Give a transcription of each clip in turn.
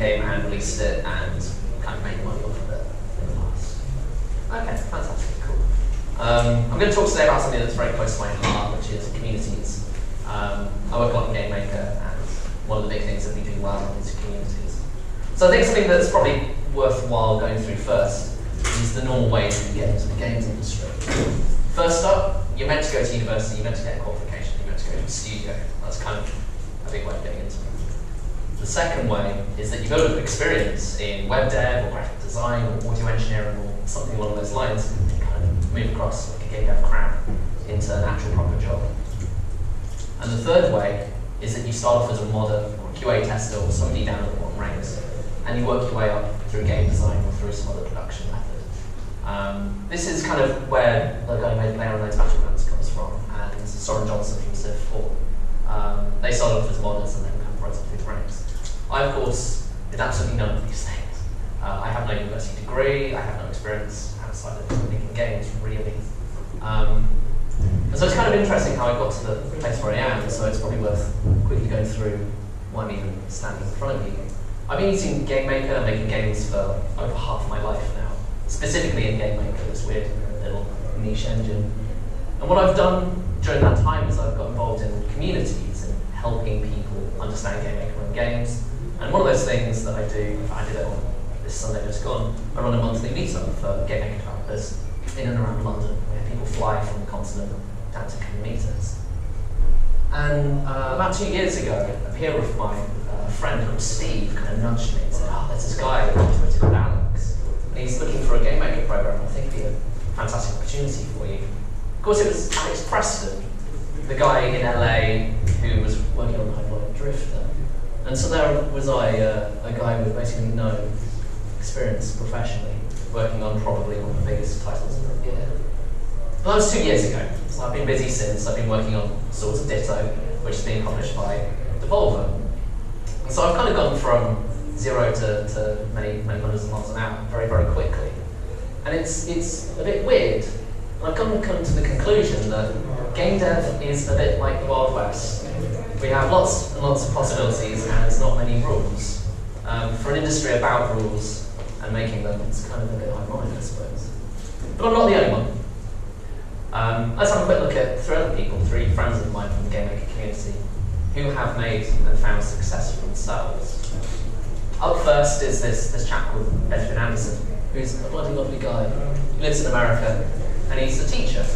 game and released it and kind of made money off of it in the past. Okay, fantastic, cool. I'm going to talk today about something that's very close to my heart, which is communities. I work a lot in Game Maker, and one of the big things that we do well is communities. So I think something that's probably worthwhile going through first is the normal ways that you get into the games industry. First up, you're meant to go to university, you're meant to get a qualification, you're meant to go to a studio. That's kind of a big way of getting into it. The second way is that you build experience in web dev or graphic design or audio engineering or something along those lines, and kind of move across like a game dev crown into an actual proper job. And the third way is that you start off as a modder or a QA tester or somebody down at the bottom ranks, and you work your way up through game design or through some other production method. This is kind of where the guy who made PlayerUnknown's Battlegrounds comes from, and Soren Johnson from Civ 4. They started off as modders and then kind of rose up through the ranks. I, of course, did absolutely none of these things. I have no university degree, I have no experience outside of making games, really. And so it's kind of interesting how I got to the place where I am, so it's probably worth quickly going through why I'm even standing in front of you. I've been using Game Maker and making games for over half my life now, specifically in Game Maker, this weird little niche engine. And what I've done during that time is I've got involved in communities and helping people understand Game Maker and games. And one of those things that I do, I did it on this Sunday just gone, I run a monthly meetup for Game Maker developers in and around London, where people fly from the continent down to come meet us. And about 2 years ago, a peer of mine, a friend called Steve, kind of nudged me and said, oh, there's this guy on Twitter called Alex, and he's looking for a Game Maker program. I think it'd be a fantastic opportunity for you. Of course, it was Alex Preston, the guy in LA who was working on Hydraulic Drifter. And so there was I, a guy with basically no experience professionally, working on probably one of the biggest titles of the year. Well, that was 2 years ago, so I've been busy since. I've been working on Swords of Ditto, which is being published by Devolver. And so I've kind of gone from zero to many hundreds of miles an hour very, very quickly. And it's a bit weird. And I've come to the conclusion that game dev is a bit like the Wild West. We have lots and lots of possibilities and not many rules. For an industry about rules and making them, it's kind of a bit ironic, I suppose. But I'm not the only one. Let's have a quick look at three other people, three friends of mine from the Game Maker community, who have made and found success for themselves. Up first is this chap called Benjamin Anderson, who's a bloody lovely guy. He lives in America, and he's a teacher.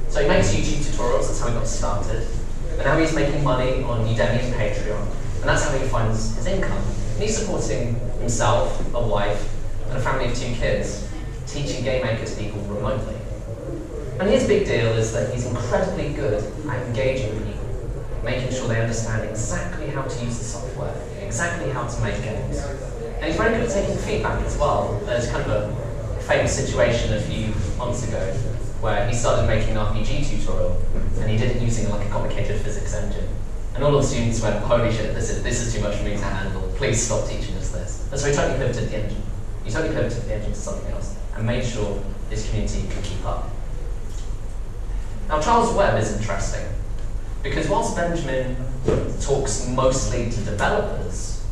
So he makes YouTube tutorials, that's how he got started. And now he's making money on Udemy and Patreon, and that's how he finds his income. And he's supporting himself, a wife, and a family of 2 kids, teaching Game Maker to people remotely. And his big deal is that he's incredibly good at engaging people, making sure they understand exactly how to use the software, exactly how to make games. And he's very good at taking feedback as well. There's kind of a famous situation a few months ago where he started making an RPG tutorial, and he did it using like a complicated physics engine. And all of the students went, holy shit, this is too much for me to handle, please stop teaching us this. And so he totally pivoted the engine. He totally pivoted the engine to something else, and made sure his community could keep up. Now, Charles Webb is interesting, because whilst Benjamin talks mostly to developers,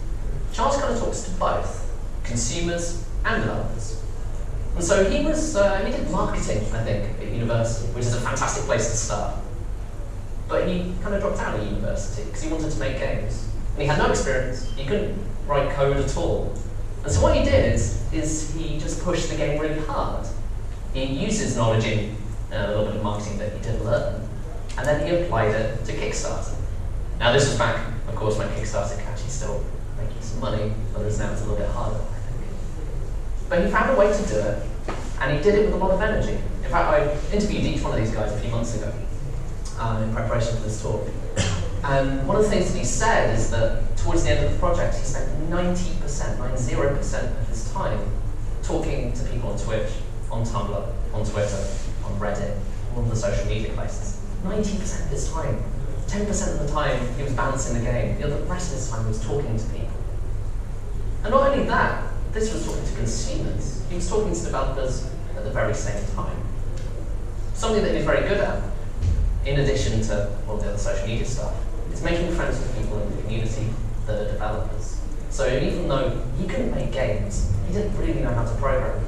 Charles kind of talks to both consumers and developers. And so he did marketing, I think, at university, which is a fantastic place to start. But he kind of dropped out of university because he wanted to make games. And he had no experience, he couldn't write code at all. And so what he did is he just pushed the game really hard. He used his knowledge in a little bit of marketing that he did learn, and then he applied it to Kickstarter. Now this was back, of course, when Kickstarter could actually still making some money, whereas now it's a little bit harder, I think. But he found a way to do it, and he did it with a lot of energy. In fact, I interviewed each one of these guys a few months ago in preparation for this talk. And one of the things that he said is that towards the end of the project, he spent 90% of his time talking to people on Twitch, on Tumblr, on Twitter, on Reddit, all of the social media places. 90% of his time. 10% of the time he was balancing the game. The rest of his time he was talking to people. And not only that, this was talking to consumers. He was talking to developers at the very same time. Something that he's very good at, in addition to all the other social media stuff, is making friends with people in the community that are developers. So even though he couldn't make games, he didn't really know how to program.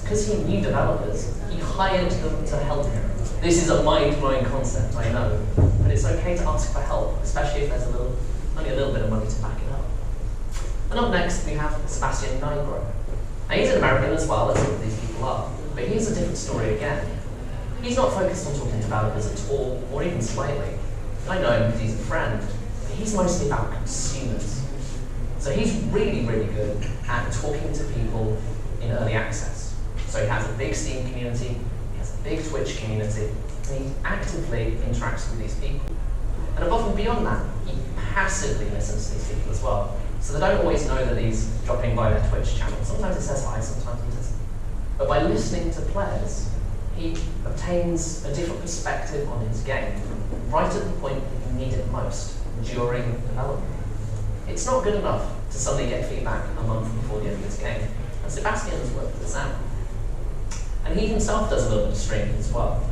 Because he knew developers, he hired them to help him. This is a mind-blowing concept, I know, but it's okay to ask for help, especially if there's only a little bit of money to back it up. And up next, we have Sebastian Monroe. Now he's an American as well, as all of these people are, but here's a different story again. He's not focused on talking to developers at all, or even slightly. I know him because he's a friend, but he's mostly about consumers. So he's really, really good at talking to people in early access. So he has a big Steam community, he has a big Twitch community, and he actively interacts with these people. And above and beyond that, he passively listens to these people as well. So they don't always know that he's dropping by their Twitch channel. Sometimes he says hi, sometimes he doesn't. But by listening to players, he obtains a different perspective on his game, right at the point that you need it most, during development. It's not good enough to suddenly get feedback a month before the end of his game. And Sebastian has worked this out. And he himself does a little bit of streaming as well.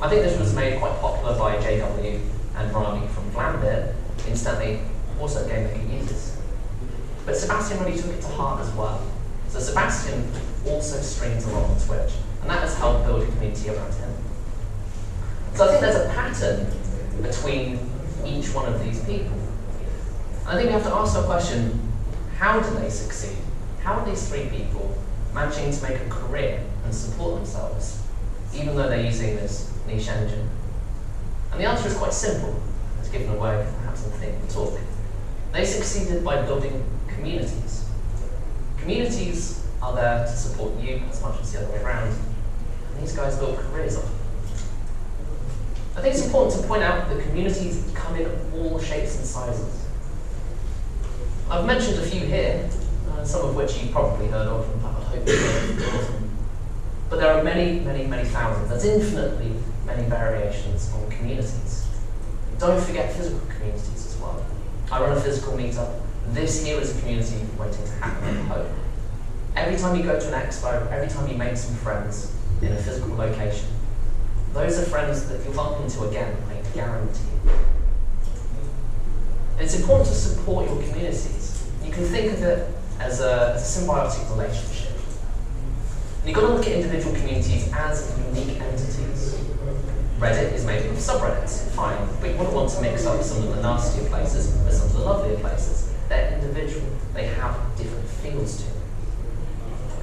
I think this was made quite popular by JW and Rami from Vlambit, incidentally also a game that he uses. But Sebastian really took it to heart as well. So Sebastian also streams a lot on Twitch, and that has helped build a community around him. So I think there's a pattern between each one of these people. And I think we have to ask the question, how do they succeed? How are these three people managing to make a career and support themselves, even though they're using this niche engine? And the answer is quite simple. It's given away perhaps in the thing we talk. They succeeded by building communities. Communities are there to support you as much as the other way around. And these guys build careers off. I think it's important to point out that communities come in all shapes and sizes. I've mentioned a few here, some of which you've probably heard of, and I hope you've heard of. But there are many, many, many thousands. There's infinitely many variations on communities. Don't forget physical communities as well. I run a physical meetup. This here is a community waiting to happen, I hope. Every time you go to an expo, every time you make some friends in a physical location, those are friends that you'll bump into again, I guarantee. It's important to support your communities. You can think of it as a symbiotic relationship. And you've got to look at individual communities as unique entities. Reddit is made up of subreddits, fine, but you wouldn't want to mix up some of the nastier places with some of the lovelier places. They're individual, they have different feels to them.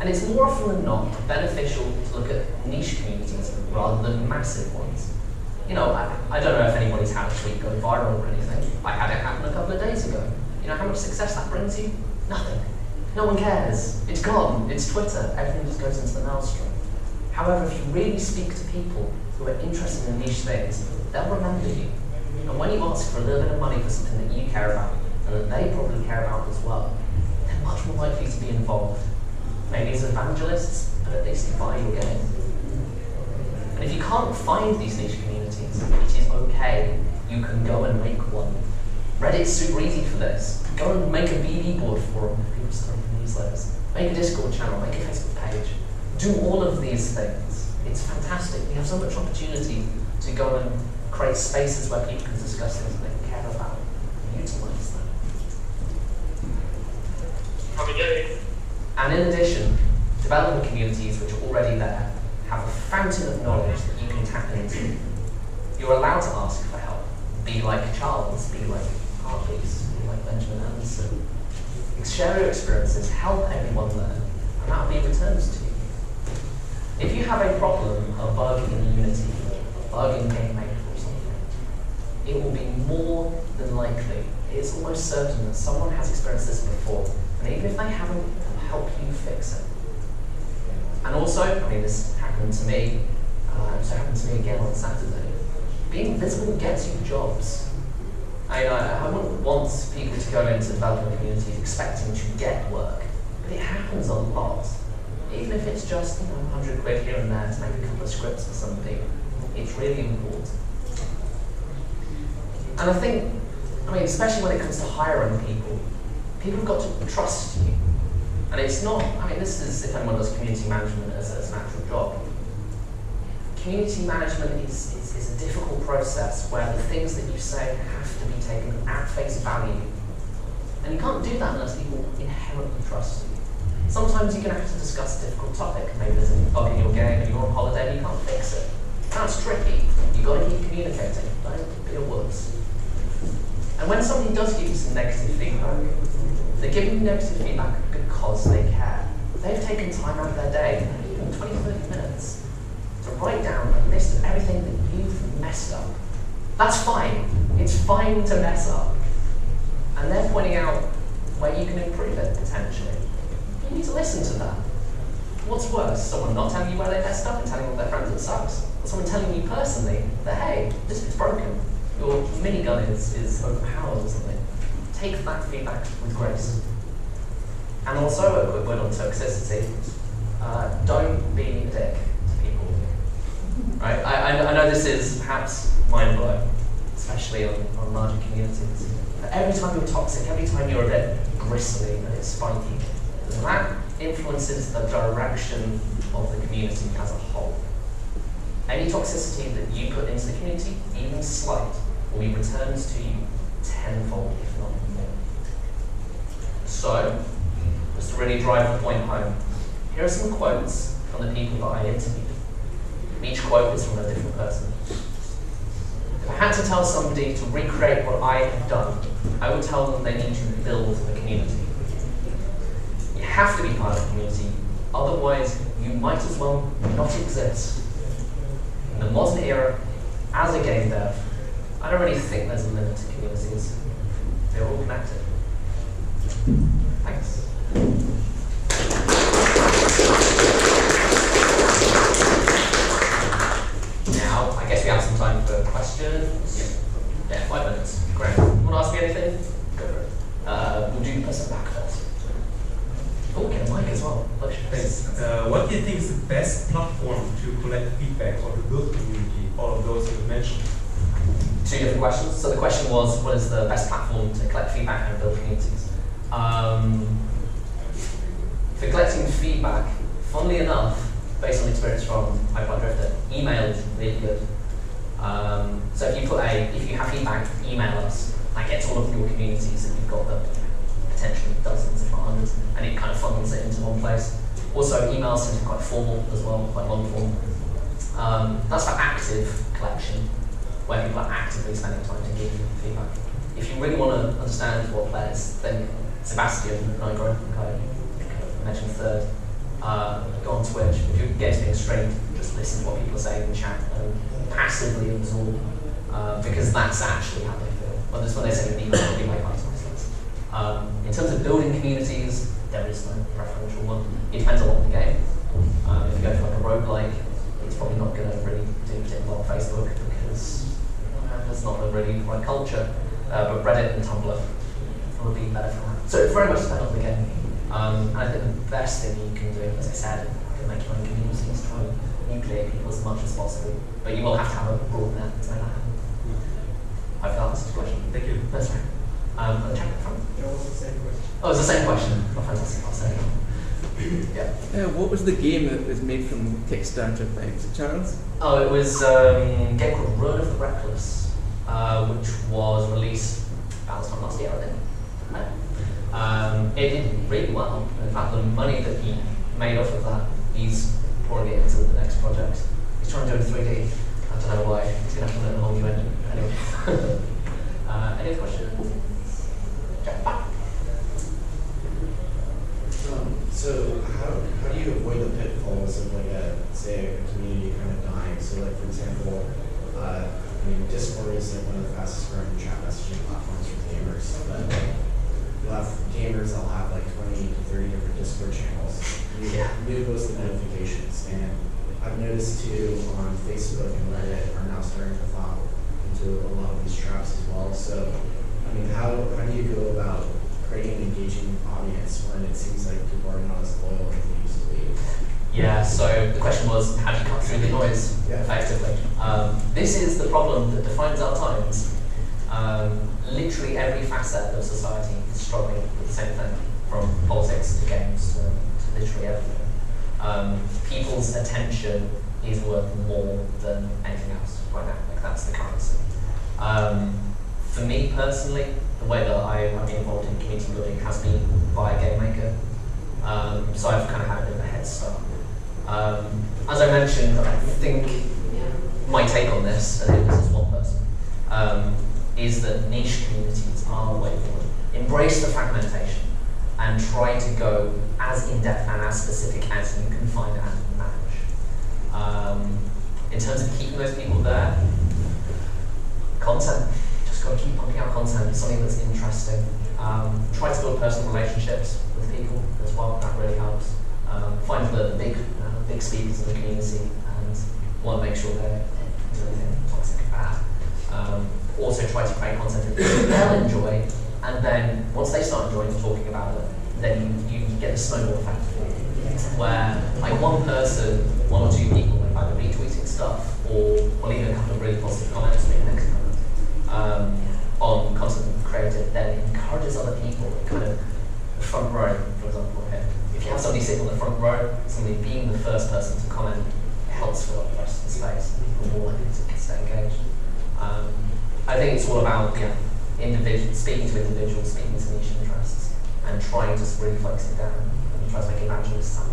And it's more often than not beneficial to look at niche communities rather than massive ones. You know, I don't know if anybody's had a tweet go viral or anything. I had it happen a couple of days ago. You know how much success that brings you? Nothing. No one cares. It's gone. It's Twitter. Everything just goes into the maelstrom. However, if you really speak to people who are interested in niche things, they'll remember you. And when you ask for a little bit of money for something that you care about, and that they probably care about as well, they're much more likely to be involved. Maybe as evangelists, but at least to buy your game. And if you can't find these niche communities, it is okay. You can go and make one. Reddit's super easy for this. Go and make a BB board forum if people start newsletters. Make a Discord channel, make a Facebook page. Do all of these things. It's fantastic. We have so much opportunity to go and create spaces where people can discuss things that they care about and utilize them. And in addition, development communities which are already there have a fountain of knowledge that you can tap into. You're allowed to ask for help. Be like Charles, be like Harvey's, be like Benjamin Anderson. Share your experiences, help everyone learn, and that will be returns to you. If you have a problem, a bug in Unity, a bug in GameMaker or something, it will be more than likely, it is almost certain that someone has experienced this before, and even if they haven't, they'll help you fix it. And also, I mean, this happened to me, so it happened to me again on Saturday. Being visible gets you jobs. I wouldn't want people to go into development communities expecting to get work, but it happens a lot. Even if it's just 100 quid here and there to make a couple of scripts for somebody, it's really important. And I think, especially when it comes to hiring people, people have got to trust you. And it's not, this is if anyone does community management as an actual job. Community management is a difficult process where the things that you say have to be taken at face value. And And you can't do that unless people inherently trust you. Sometimes you're going to have to discuss a difficult topic. Maybe there's a bug in your game and you're on holiday and you can't fix it. That's tricky. You've got to keep communicating. Don't be a wuss. And when somebody does give you some negative feedback, they're giving you negative feedback because they care. They've taken time out of their day, even 20, 30 minutes, to write down a list of everything that you've messed up. That's fine. It's fine to mess up. And they're pointing out where you can improve it, potentially. You need to listen to that. What's worse, someone not telling you where they messed up and telling all their friends it sucks? Or someone telling you personally that, hey, this bit's broken. Your minigun is overpowered or something. Take that feedback with grace. And also, a quick word on toxicity. Don't be a dick to people. Right? I know this is perhaps mind-blowing, especially on larger communities. But every time you're toxic, every time you're a bit bristly and it's spiky, that influences the direction of the community as a whole. Any toxicity that you put into the community, even slight, will be returned to you tenfold, if not more. So, just to really drive the point home, here are some quotes from the people that I interviewed. Each quote is from a different person. If I had to tell somebody to recreate what I have done, I would tell them they need to build a community. You have to be part of a community, otherwise you might as well not exist. In the modern era, as a game dev, I don't really think there's a limit to communities. They're all connected. Thanks. Now, I guess we have some time for questions. Yeah, 5 minutes. Great. You want to ask me anything? Go for it. We'll do the person back first. Oh, get a mic as well. Thanks. What do you think is the best platform to collect feedback or to build a community? All of those you mentioned. 2 different questions. So the question was, what is the best platform to collect feedback and build communities? For collecting feedback, funnily enough, based on experience from Pipeline Drifter, email is really good. So if you have feedback, email us. That gets all of your communities that you've got them, potentially dozens, if not hundreds, and it kind of funnels it into one place. Also, emails tend to be quite formal as well, quite long form. That's for active collection, where people are actively spending time to give you feedback. If you really want to understand what players think, Sebastian Monroe, I mentioned third, go on Twitch. If you're getting streamed, just listen to what people are saying in chat and passively absorb, because that's actually how they feel. When they say an email, it'll be like, in terms of building communities, there is no preferential one. It depends a lot on the game. If you go for like a roguelike, it's probably not going to really do particularly well on Facebook because there's not a really right culture. But Reddit and Tumblr will be better for that. So it very much depends on the game. And I think the best thing you can do, as I said, you can make your own communities, try and nucleate people as much as possible. But you will have to have a broad net to make that happen. I hope that answers the question. Thank you. That's right. I'll check it from. It was the same question. Oh, it's the same question. Oh, fantastic. I'll say it. Yeah. What was the game that was made from Kickstarter things? Charles? Oh, it was a game called Road of the Reckless, which was released about this time last year, I think. It did really well. In fact, the money that he made off of that, he's pouring it into the next project. He's trying to do it in 3D. I don't know why. He's going to have to learn a whole new engine. Anyway. Any other questions? Jack, back. So how do you avoid the pitfalls of say a community kind of dying? So like for example, Discord is one of the fastest growing chat messaging platforms for gamers. But you'll have gamers that'll have like 20 to 30 different Discord channels. You need to post the notifications, and I've noticed too on Facebook and Reddit are now starting to fall into a lot of these traps as well. So how do you go about creating an engaging audience when it seems like people are not as loyal as they used to be? Yeah, so the question was, how do you cut through the noise effectively? This is the problem that defines our times. Literally every facet of society is struggling with the same thing, from politics to games to literally everything. People's attention is worth more than anything else right now. Like that's the currency. For me personally, the way that I've been involved in community building has been via GameMaker. So I've kind of had a bit of a head start. As I mentioned, I think my take on this, and this is one person, is that niche communities are the way forward. Embrace the fragmentation and try to go as in-depth and as specific as you can find and manage. In terms of keeping those people there, content. Just got to keep pumping out content, something that's interesting. Try to build personal relationships with people as well, that really helps. Find the big speakers in the community and want to make sure they're doing anything toxic or bad. Also try to create content that they'll enjoy, and then once they start enjoying talking about it, then you get the snowball effect where like one person, one or two people like either retweeting stuff or leaving a couple of really positive comments in the next comment on content created, then it encourages other people, kind of the front row, for example, here. If you have somebody sitting on the front row, somebody being the first person to comment, it helps fill up the rest of the space, and people are more likely to stay engaged. I think it's all about speaking to individuals, speaking to niche interests, and trying to really focus it down and try to make evangelists out of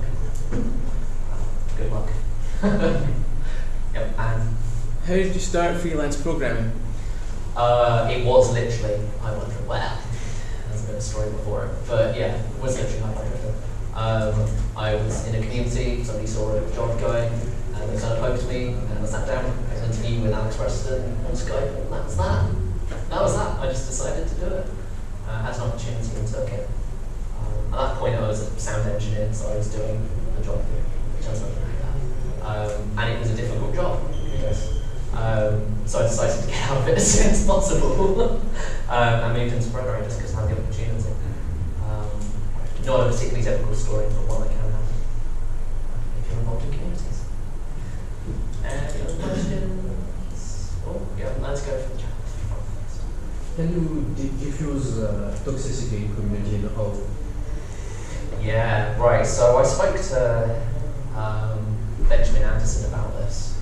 people. Good luck. Yep. And how did you start freelance programming? it was literally I wonder well. There's a bit of a story before it, but yeah, it was literally I wonder. I was in a community, somebody saw a job going, and they kind of poked me, and I sat down, I was interviewing with Alex Preston on Skype, and that was that. That was that. I just decided to do it. Had an opportunity and took it. At that point, I was a sound engineer, so I was doing the job, which I was looking at. And it was a difficult job. So I decided to get out of it as soon as possible and moved into programming just because I had the opportunity. Not a particularly typical story, but one I can have if you're involved in communities. Any other questions? Oh, yeah, let's go for the chat. Can you diffuse toxicity in community in how? Yeah, right. So I spoke to Benjamin Anderson about this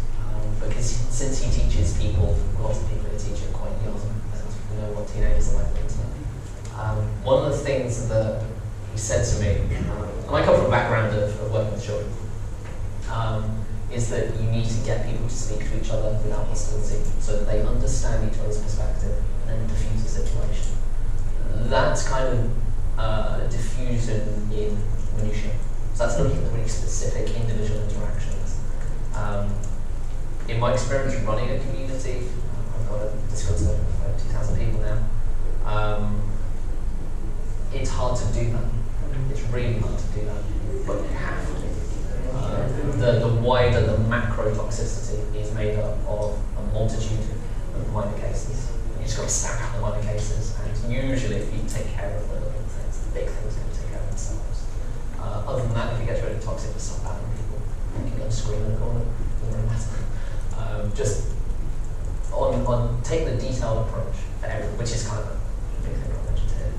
because since he teaches people, lots of people who teach are quite young, since we know what teenagers are like. One of the things that he said to me, and I come from a background of working with children, is that you need to get people to speak to each other without hostility so that they understand each other's perspective and then diffuse the situation. That's kind of diffusion in minutiae. So that's looking at the really specific individual interactions. In my experience running a community, I've got a Discord server of over 2,000 people now, it's hard to do that. It's really hard to do that, but you have to. The wider, the macro toxicity is made up of a multitude of minor cases. You just got to stack up the minor cases, and usually if you take care of the little things, the big things are going to take care of themselves. Other than that, if you get really toxic, just stop battering people. You can go and scream in the corner, doesn't really matter. Just take the detailed approach for everything, which is kind of a big thing I mentioned here.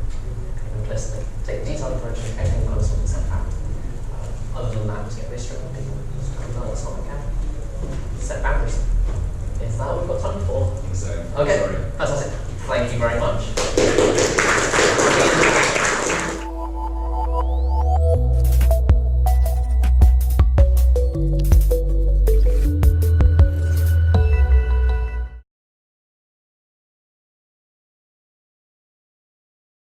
Kind of implicitly, take the detailed approach and everything goes on the same path. Other than that, just get really strict on people. No, that's not okay. Set boundaries. Is that what we've got time for? I think so. Okay, Sorry. fantastic. Thank you very much.